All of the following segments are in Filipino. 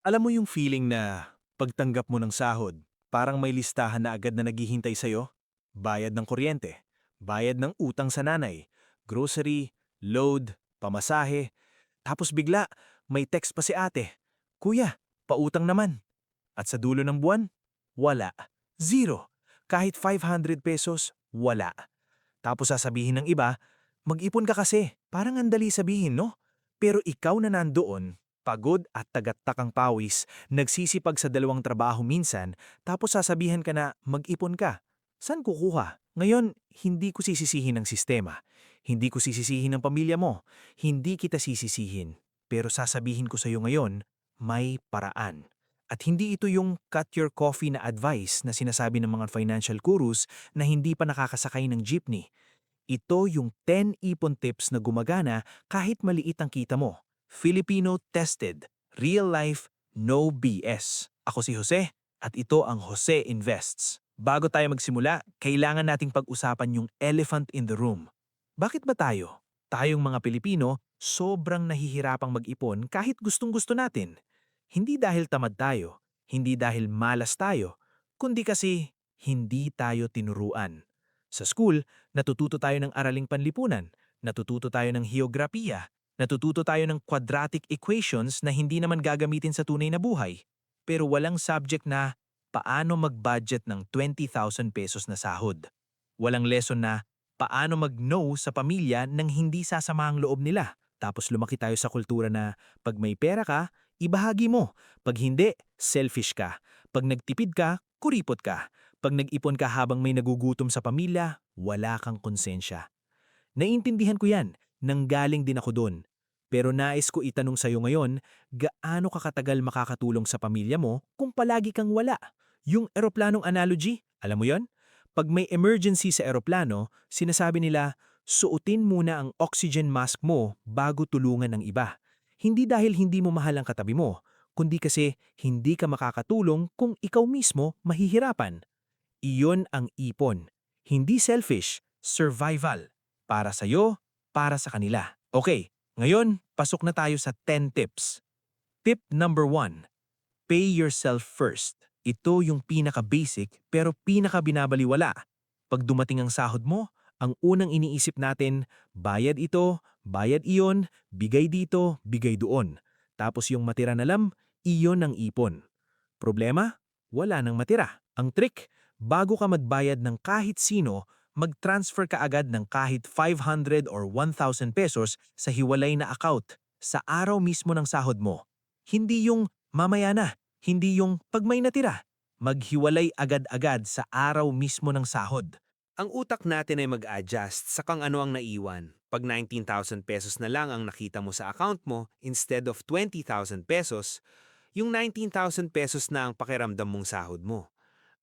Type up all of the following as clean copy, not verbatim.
Alam mo yung feeling na pagtanggap mo ng sahod, parang may listahan na agad na naghihintay sa'yo? Bayad ng kuryente, bayad ng utang sa nanay, grocery, load, pamasahe, tapos bigla may text pa si ate, "Kuya, pautang naman." At sa dulo ng buwan, wala. Zero. Kahit 500 pesos, wala. Tapos sasabihin ng iba, mag-ipon ka kasi. Parang ang dali sabihin, no? Pero ikaw na nandoon, pagod at tagat-takang pawis, nagsisipag sa dalawang trabaho minsan, tapos sasabihan ka na mag-ipon ka. Saan kukuha? Ngayon, hindi ko sisisihin ng sistema. Hindi ko sisisihin ng pamilya mo. Hindi kita sisisihin. Pero sasabihin ko sa iyo ngayon, may paraan. At hindi ito yung cut your coffee na advice na sinasabi ng mga financial gurus na hindi pa nakakasakay ng jeepney. Ito yung 10 ipon tips na gumagana kahit maliit ang kita mo. Filipino tested. Real life, no BS. Ako si Jose at ito ang Jose Invests. Bago tayo magsimula, kailangan nating pag-usapan yung elephant in the room. Bakit ba tayo? Tayong mga Pilipino, sobrang nahihirapang mag-ipon kahit gustong-gusto natin. Hindi dahil tamad tayo, hindi dahil malas tayo, kundi kasi hindi tayo tinuruan. Sa school, natututo tayo ng araling panlipunan, natututo tayo ng heograpiya, natututo tayo ng quadratic equations na hindi naman gagamitin sa tunay na buhay. Pero walang subject na paano mag-budget ng 20,000 pesos na sahod. Walang lesson na paano mag-no sa pamilya nang hindi sasama ang loob nila. Tapos lumaki tayo sa kultura na pag may pera ka, ibahagi mo. Pag hindi, selfish ka. Pag nagtipid ka, kuripot ka. Pag nag-ipon ka habang may nagugutom sa pamilya, wala kang konsensya. Naiintindihan ko yan, nanggaling din ako doon. Pero nais ko itanong sa'yo ngayon, gaano ka katagal makakatulong sa pamilya mo kung palagi kang wala? Yung eroplanong analogy, alam mo yon? Pag may emergency sa eroplano, sinasabi nila, suotin muna ang oxygen mask mo bago tulungan ng iba. Hindi dahil hindi mo mahal ang katabi mo, kundi kasi hindi ka makakatulong kung ikaw mismo mahihirapan. Iyon ang ipon. Hindi selfish, survival. Para sa'yo, para sa kanila. Okay, ngayon, pasok na tayo sa 10 tips. Tip number 1, pay yourself first. Ito yung pinaka-basic pero pinaka-binabaliwala. Pag dumating ang sahod mo, ang unang iniisip natin, bayad ito, bayad iyon, bigay dito, bigay doon. Tapos yung matira na lang, iyon ang ipon. Problema? Wala nang matira. Ang trick, bago ka magbayad ng kahit sino, mag-transfer ka agad ng kahit 500 or 1,000 pesos sa hiwalay na account sa araw mismo ng sahod mo. Hindi yung mamaya na, hindi yung pag may natira. Maghiwalay agad-agad sa araw mismo ng sahod. Ang utak natin ay mag-adjust sa kung ano ang naiwan. Pag 19,000 pesos na lang ang nakita mo sa account mo instead of 20,000 pesos, yung 19,000 pesos na ang pakiramdam mong sahod mo.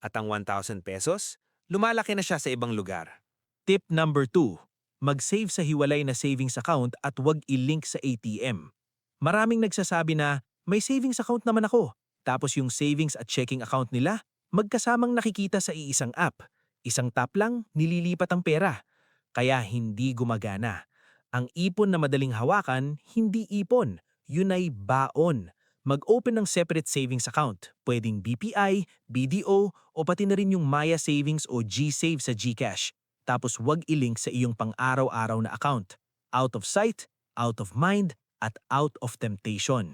At ang 1,000 pesos, lumalaki na siya sa ibang lugar. Tip number 2, mag-save sa hiwalay na savings account at huwag i-link sa ATM. Maraming nagsasabi na, may savings account naman ako. Tapos yung savings at checking account nila, magkasamang nakikita sa iisang app. Isang tap lang, nililipat ang pera. Kaya hindi gumagana. Ang ipon na madaling hawakan, hindi ipon. Yun ay baon. Mag-open ng separate savings account. Pwedeng BPI, BDO, o pati na rin yung Maya Savings o GSave sa GCash. Tapos wag i-link sa iyong pang-araw-araw na account. Out of sight, out of mind, at out of temptation.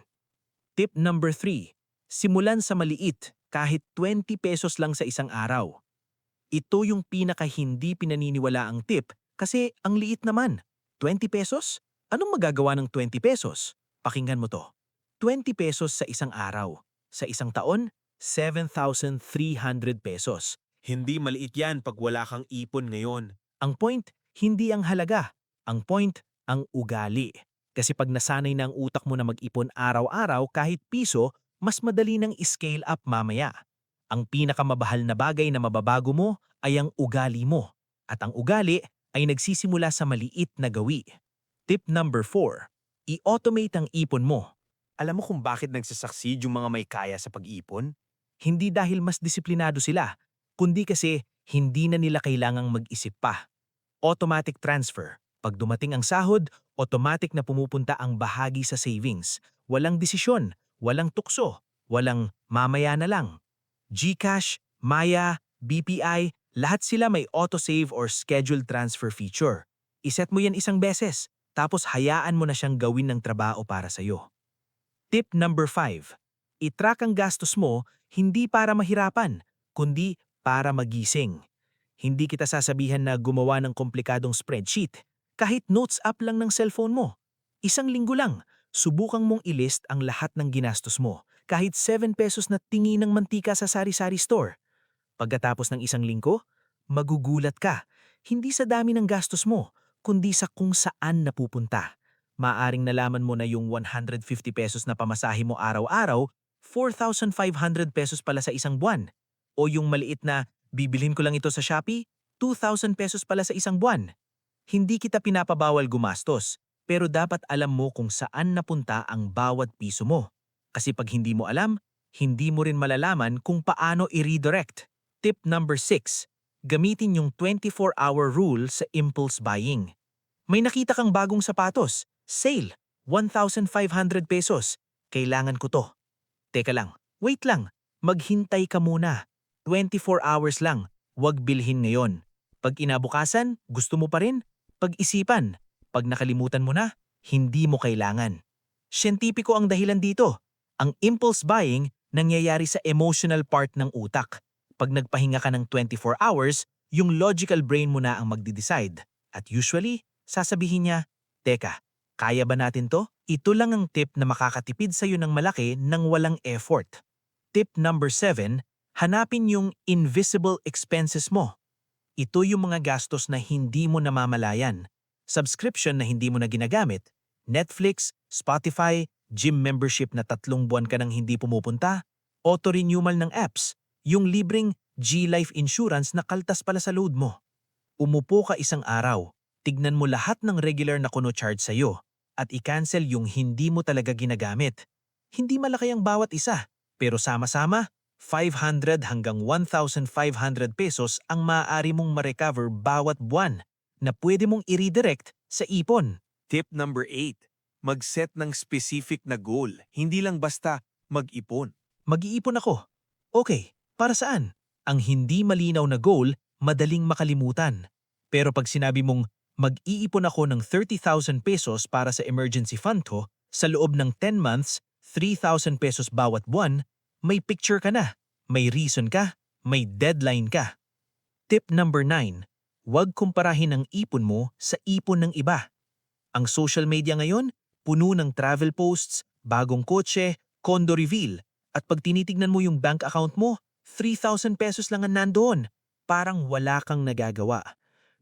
Tip number 3, simulan sa maliit kahit 20 pesos lang sa isang araw. Ito yung pinaka hindi pinaniniwala ang tip kasi ang liit naman. 20 pesos? Anong magagawa ng 20 pesos? Pakinggan mo to. 20 pesos sa isang araw. Sa isang taon, 7,300 pesos. Hindi maliit yan pag wala kang ipon ngayon. Ang point, hindi ang halaga. Ang point, ang ugali. Kasi pag nasanay na ang utak mo na mag-ipon araw-araw kahit piso, mas madali nang scale up mamaya. Ang pinakamabahal na bagay na mababago mo ay ang ugali mo. At ang ugali ay nagsisimula sa maliit na gawi. Tip number 4, i-automate ang ipon mo. Alam mo kung bakit nagsasucceed yung mga may kaya sa pag-ipon? Hindi dahil mas disiplinado sila, kundi kasi hindi na nila kailangang mag-isip pa. Automatic transfer. Pag dumating ang sahod, automatic na pumupunta ang bahagi sa savings. Walang desisyon, walang tukso, Walang mamaya na lang. GCash, Maya, BPI, lahat sila may autosave or scheduled transfer feature. Iset mo yan isang beses, tapos hayaan mo na siyang gawin ng trabaho para sa'yo. Tip number 5. I-track ang gastos mo hindi para mahirapan, kundi para magising. Hindi kita sasabihan na gumawa ng komplikadong spreadsheet. Kahit notes app lang ng cellphone mo. Isang linggo lang, subukang mong ilist ang lahat ng ginastos mo. Kahit 7 pesos na tingi ng mantika sa sari-sari store. Pagkatapos ng isang linggo, magugulat ka. Hindi sa dami ng gastos mo, kundi sa kung saan napupunta. Maaring nalaman mo na yung 150 pesos na pamasahe mo araw-araw, 4,500 pesos pala sa isang buwan. O yung maliit na, bibilhin ko lang ito sa Shopee, 2,000 pesos pala sa isang buwan. Hindi kita pinapabawal gumastos, pero dapat alam mo kung saan napunta ang bawat piso mo. Kasi pag hindi mo alam, hindi mo rin malalaman kung paano i-redirect. Tip number 6. Gamitin yung 24-hour rule sa impulse buying. May nakita kang bagong sapatos. Sale. 1,500 pesos. Kailangan ko to. Teka lang. Wait lang. Maghintay ka muna. 24 hours lang. Huwag bilhin ngayon. Pag inabukasan, gusto mo pa rin? Pag-isipan. Pag nakalimutan mo na, hindi mo kailangan. Siyentipiko ang dahilan dito. Ang impulse buying nangyayari sa emotional part ng utak. Pag nagpahinga ka ng 24 hours, yung logical brain mo na ang magde-decide. At usually, sasabihin niya, teka, kaya ba natin to? Ito lang ang tip na makakatipid sa'yo ng malaki nang walang effort. Tip number 7, hanapin yung invisible expenses mo. Ito yung mga gastos na hindi mo namamalayan. Subscription na hindi mo na ginagamit, Netflix, Spotify, gym membership na 3 buwan ka nang hindi pumupunta, auto-renewal ng apps, yung libreng G-Life insurance na kaltas pala sa load mo. Umupo ka isang araw, tignan mo lahat ng regular na kuno-charge sa'yo at i-cancel yung hindi mo talaga ginagamit. Hindi malaki ang bawat isa, pero sama-sama, 500 hanggang 1,500 pesos ang maaari mong ma-recover bawat buwan na pwede mong i-redirect sa ipon. Tip number 8. Mag-set ng specific na goal, hindi lang basta mag-ipon. Mag-iipon ako. Okay, para saan? Ang hindi malinaw na goal, madaling makalimutan. Pero pag sinabi mong mag-iipon ako ng 30,000 pesos para sa emergency fund ko, sa loob ng 10 months, 3,000 pesos bawat buwan, may picture ka na, may reason ka, may deadline ka. Tip number 9. Huwag kumparahin ang ipon mo sa ipon ng iba. Ang social media ngayon, puno ng travel posts, bagong kotse, condo reveal, at pag tinitignan mo yung bank account mo, 3,000 pesos lang ang nandoon. Parang wala kang nagagawa.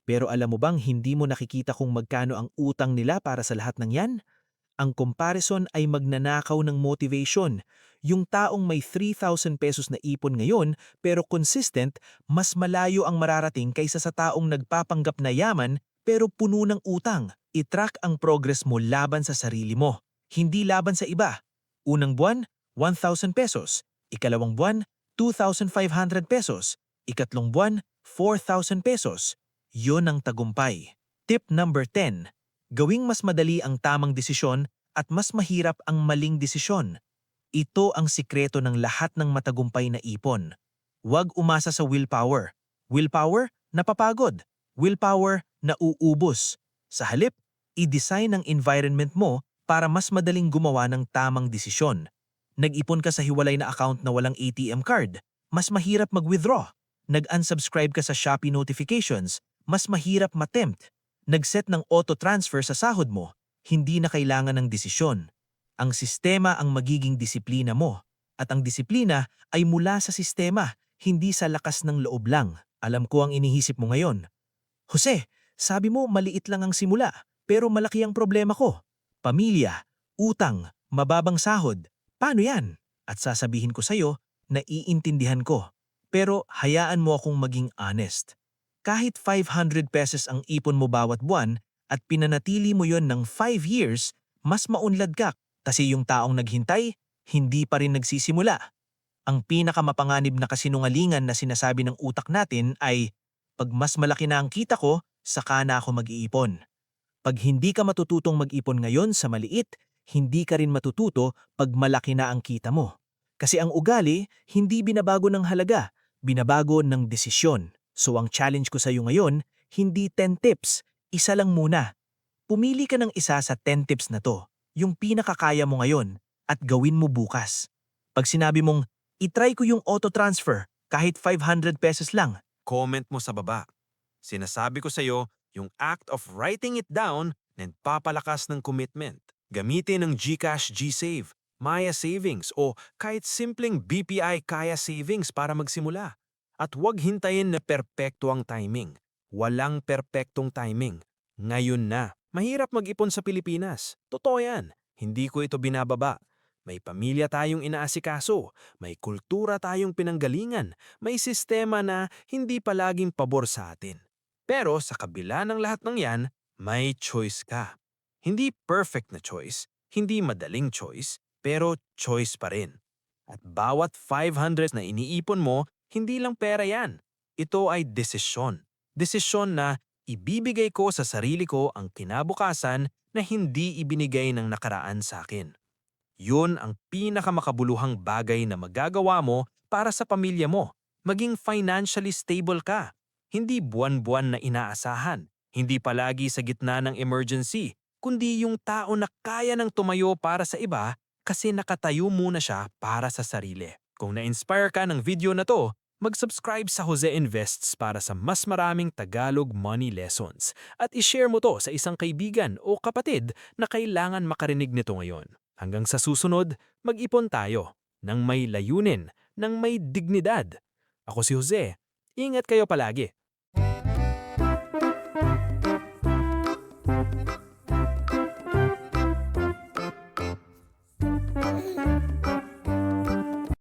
Pero alam mo bang hindi mo nakikita kung magkano ang utang nila para sa lahat ng yan? Ang comparison ay magnanakaw ng motivation. Yung taong may 3,000 pesos na ipon ngayon pero consistent, mas malayo ang mararating kaysa sa taong nagpapanggap na yaman pero puno ng utang. I-track ang progress mo laban sa sarili mo, hindi laban sa iba. Unang buwan, 1,000 pesos. Ikalawang buwan, 2,500 pesos. Ikatlong buwan, 4,000 pesos. Yun ang tagumpay. Tip number 10. Gawing mas madali ang tamang desisyon at mas mahirap ang maling desisyon. Ito ang sikreto ng lahat ng matagumpay na ipon. Huwag umasa sa willpower. Willpower, napapagod. Willpower, nauubos. Sa halip, i-design ang environment mo para mas madaling gumawa ng tamang desisyon. Nag-ipon ka sa hiwalay na account na walang ATM card, mas mahirap mag-withdraw. Nag-unsubscribe ka sa Shopee notifications, mas mahirap ma-tempt. Nag-set ng auto-transfer sa sahod mo, hindi na kailangan ng desisyon. Ang sistema ang magiging disiplina mo, at ang disiplina ay mula sa sistema, hindi sa lakas ng loob lang. Alam ko ang inihisip mo ngayon. Jose, sabi mo maliit lang ang simula, pero malaki ang problema ko. Pamilya, utang, mababang sahod. Paano yan? At sasabihin ko sa'yo na iintindihan ko. Pero hayaan mo akong maging honest. Kahit 500 pesos ang ipon mo bawat buwan at pinanatili mo yon ng 5 years, mas maunlad ka kasi yung taong naghintay, hindi pa rin nagsisimula. Ang pinakamapanganib na kasinungalingan na sinasabi ng utak natin ay, pag mas malaki na ang kita ko, saka na ako mag-iipon. Pag hindi ka matututong mag-ipon ngayon sa maliit, hindi ka rin matututo pag malaki na ang kita mo. Kasi ang ugali, hindi binabago ng halaga, binabago ng desisyon. So ang challenge ko sa iyo ngayon, hindi 10 tips, isa lang muna. Pumili ka ng isa sa 10 tips na to, yung pinakakaya mo ngayon, at gawin mo bukas. Pag sinabi mong, itry ko yung auto-transfer, kahit 500 pesos lang, Comment mo sa baba. Sinasabi ko sa iyo, yung act of writing it down nagpapalakas ng commitment. Gamitin ang GCash G-Save, Maya Savings o kahit simpleng BPI Kaya Savings para magsimula. At huwag hintayin na perpekto ang timing. Walang perpektong timing. Ngayon na. Mahirap mag-ipon sa Pilipinas. Totoo yan. Hindi ko ito binababa. May pamilya tayong inaasikaso, may kultura tayong pinanggalingan, may sistema na hindi palaging pabor sa atin. Pero sa kabila ng lahat ng yan, may choice ka. Hindi perfect na choice, hindi madaling choice, pero choice pa rin. At bawat 500 na iniipon mo, hindi lang pera yan. Ito ay desisyon. Desisyon na ibibigay ko sa sarili ko ang kinabukasan na hindi ibinigay ng nakaraan sa akin. Yun ang pinakamakabuluhang bagay na magagawa mo para sa pamilya mo. Maging financially stable ka. Hindi buwan-buwan na inaasahan. Hindi palagi sa gitna ng emergency, kundi yung tao na kaya nang tumayo para sa iba kasi nakatayo muna siya para sa sarili. Kung na-inspire ka ng video na to, mag-subscribe sa Jose Invests para sa mas maraming Tagalog money lessons at i-share mo to sa isang kaibigan o kapatid na kailangan makarinig nito ngayon. Hanggang sa susunod, mag-ipon tayo ng may layunin, ng may dignidad. Ako si Jose. Ingat kayo palagi.